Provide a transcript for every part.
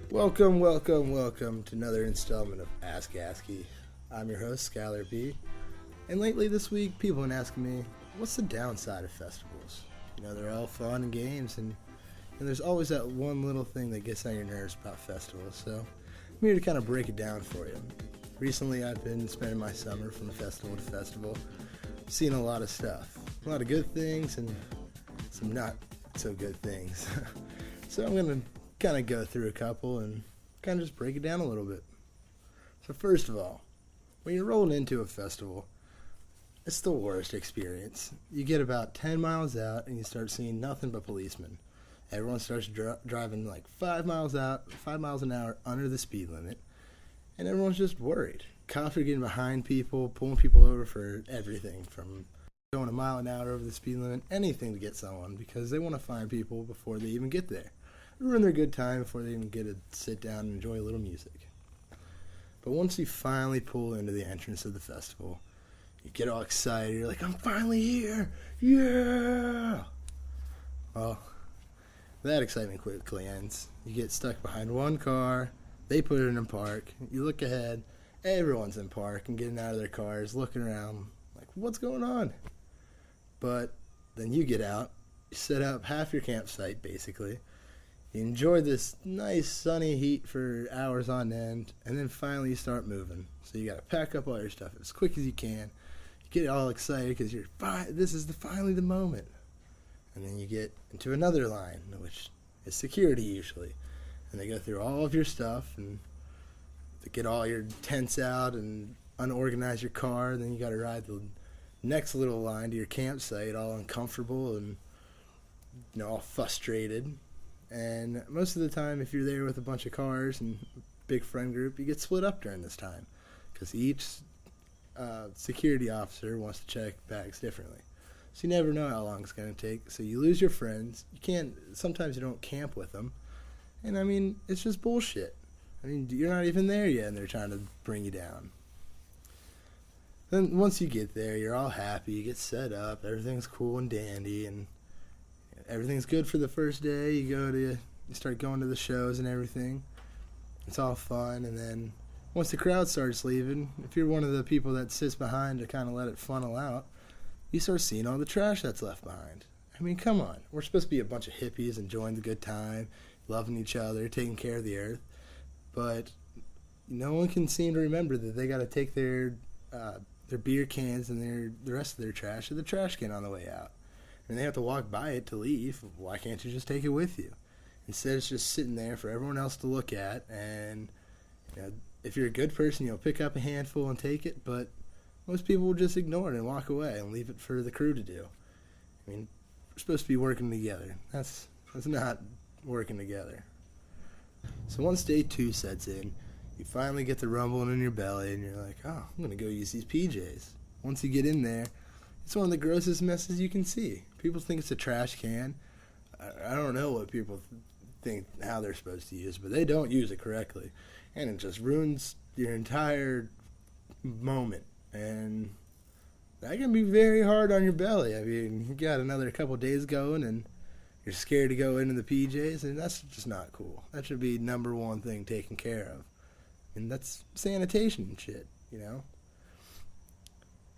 Welcome to another installment of Askey. I'm your host, Skyler B. And lately this week, people have been asking me, what's the downside of festivals? They're all fun and games, and there's always that one little thing that gets on your nerves about festivals. So I'm here to kind of break it down for you. Recently, I've been spending my summer from festival to festival, seeing a lot of stuff. A lot of good things and some not so good things. So I'm going to kind of go through a couple and kind of just break it down a little bit. So first of all, when you're rolling into a festival, it's the worst experience. You get about 10 miles out and you start seeing nothing but policemen. Everyone starts driving like 5 miles an hour under the speed limit, and everyone's just worried. Cops are getting behind people, pulling people over for everything from going a mile an hour over the speed limit, anything to get someone, because they want to find people before they even get there. Ruin their good time before they even get to sit down and enjoy a little music. But once you finally pull into the entrance of the festival, you get all excited. You're like, I'm finally here. Yeah! Well, that excitement quickly ends. You get stuck behind one car. They put it in park. You look ahead. Everyone's in park and getting out of their cars, looking around like, what's going on? But then you get out. You set up half your campsite, basically. You enjoy this nice sunny heat for hours on end, and then finally you start moving. So you got to pack up all your stuff as quick as you can. You get all excited because this is finally the moment. And then you get into another line, which is security usually. And they go through all of your stuff and they get all your tents out and unorganize your car. And then you got to ride the next little line to your campsite, all uncomfortable and all frustrated. And most of the time, if you're there with a bunch of cars and a big friend group, you get split up during this time because each security officer wants to check bags differently. So you never know how long it's going to take. So you lose your friends. Sometimes you don't camp with them. And I mean, it's just bullshit. I mean, you're not even there yet and they're trying to bring you down. Then once you get there, you're all happy. You get set up. Everything's cool and dandy and everything's good for the first day. You start going to the shows and everything. It's all fun, and then once the crowd starts leaving, if you're one of the people that sits behind to kind of let it funnel out, you start seeing all the trash that's left behind. I mean, come on. We're supposed to be a bunch of hippies enjoying the good time, loving each other, taking care of the earth, but no one can seem to remember that they got to take their beer cans and the rest of their trash to the trash can on the way out. And they have to walk by it to leave. Why can't you just take it with you? Instead, it's just sitting there for everyone else to look at. And if you're a good person, you'll pick up a handful and take it. But most people will just ignore it and walk away and leave it for the crew to do. I mean, we're supposed to be working together. That's not working together. So once day 2 sets in, you finally get the rumbling in your belly, and you're like, oh, I'm going to go use these PJs. Once you get in there, it's one of the grossest messes you can see. People think it's a trash can. I don't know what people think how they're supposed to use, but they don't use it correctly. And it just ruins your entire moment. And that can be very hard on your belly. I mean, you got another couple days going, and you're scared to go into the PJs, and that's just not cool. That should be number one thing taken care of. And that's sanitation and shit,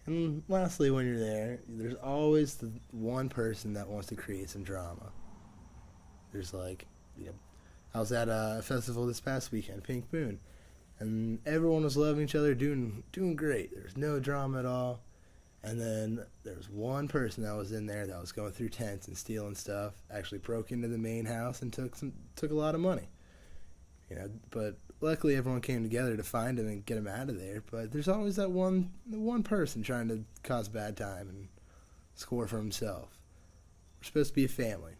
And lastly, when you're there, there's always the one person that wants to create some drama. There's I was at a festival this past weekend, Pink Moon, and everyone was loving each other, doing great. There's no drama at all. And then there was one person that was in there that was going through tents and stealing stuff, actually broke into the main house and took a lot of money. But luckily everyone came together to find him and get him out of there. But there's always that one person trying to cause bad time and score for himself. We're supposed to be a family,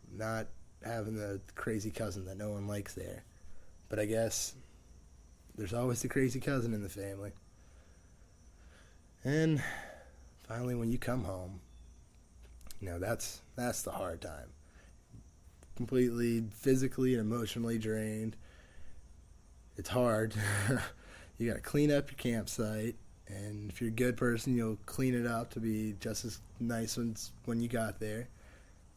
not having the crazy cousin that no one likes there. But I guess there's always the crazy cousin in the family. And finally, when you come home, that's the hard time. Completely physically and emotionally drained. It's hard. You got to clean up your campsite, and if you're a good person, you'll clean it up to be just as nice when you got there.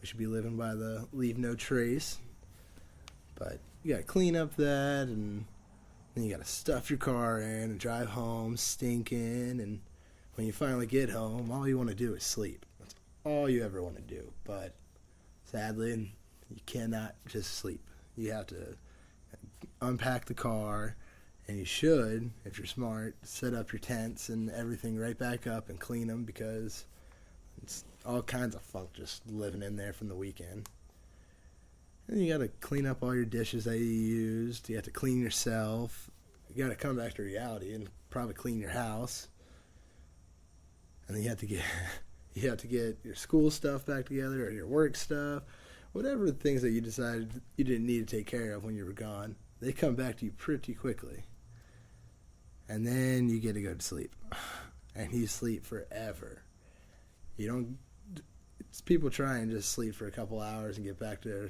We should be living by the leave no trace. But you got to clean up that, and then you got to stuff your car in and drive home stinking. And when you finally get home, all you want to do is sleep. That's all you ever want to do. But sadly, you cannot just sleep. You have to unpack the car, and you should, if you're smart, set up your tents and everything right back up and clean them, because it's all kinds of funk just living in there from the weekend. And you got to clean up all your dishes that you used. You have to clean yourself. You got to come back to reality and probably clean your house. And then you have to get your school stuff back together, or your work stuff, whatever the things that you decided you didn't need to take care of when you were gone. They come back to you pretty quickly. And then you get to go to sleep. And you sleep forever. You don't. It's people try and just sleep for a couple hours and get back to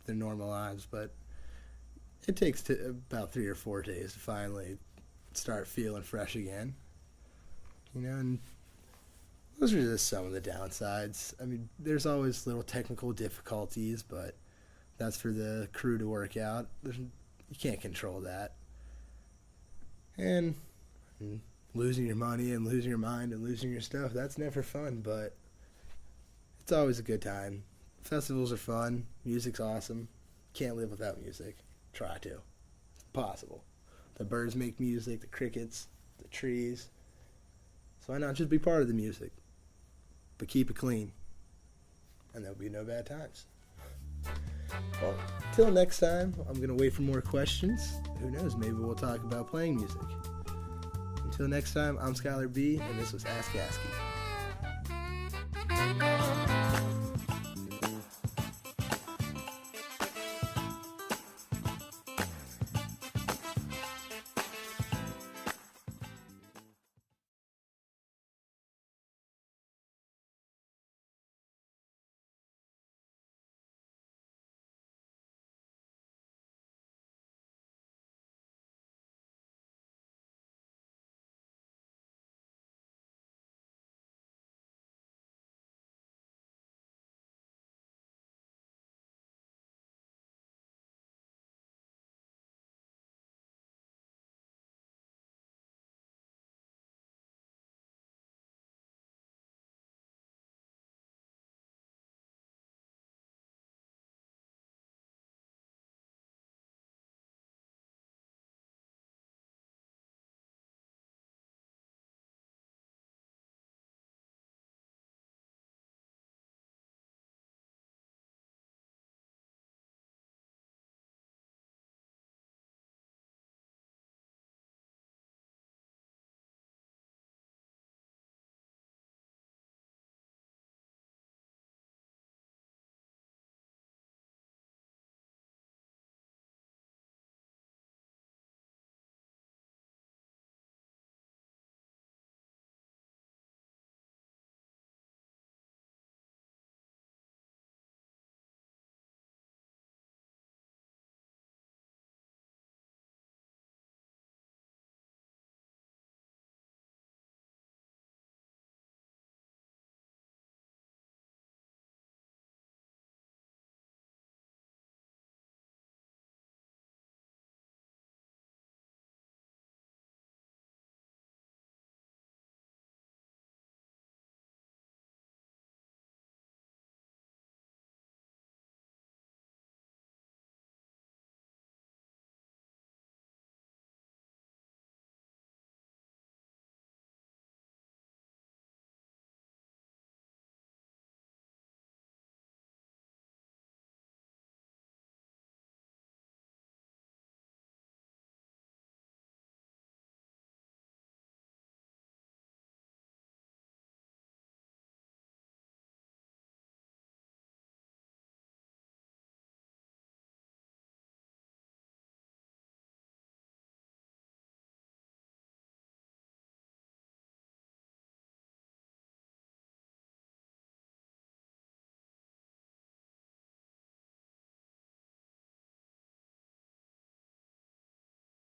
their normal lives, but it takes about 3 or 4 days to finally start feeling fresh again. And those are just some of the downsides. I mean, there's always little technical difficulties, but that's for the crew to work out. You can't control that. And losing your money and losing your mind and losing your stuff, that's never fun, but it's always a good time. Festivals are fun. Music's awesome. Can't live without music. Try to. It's possible. The birds make music, the crickets, the trees. So why not just be part of the music? But keep it clean. And there'll be no bad times. Well, till next time, I'm going to wait for more questions. Who knows, maybe we'll talk about playing music. Until next time, I'm Skyler B, and this was Ask Askey.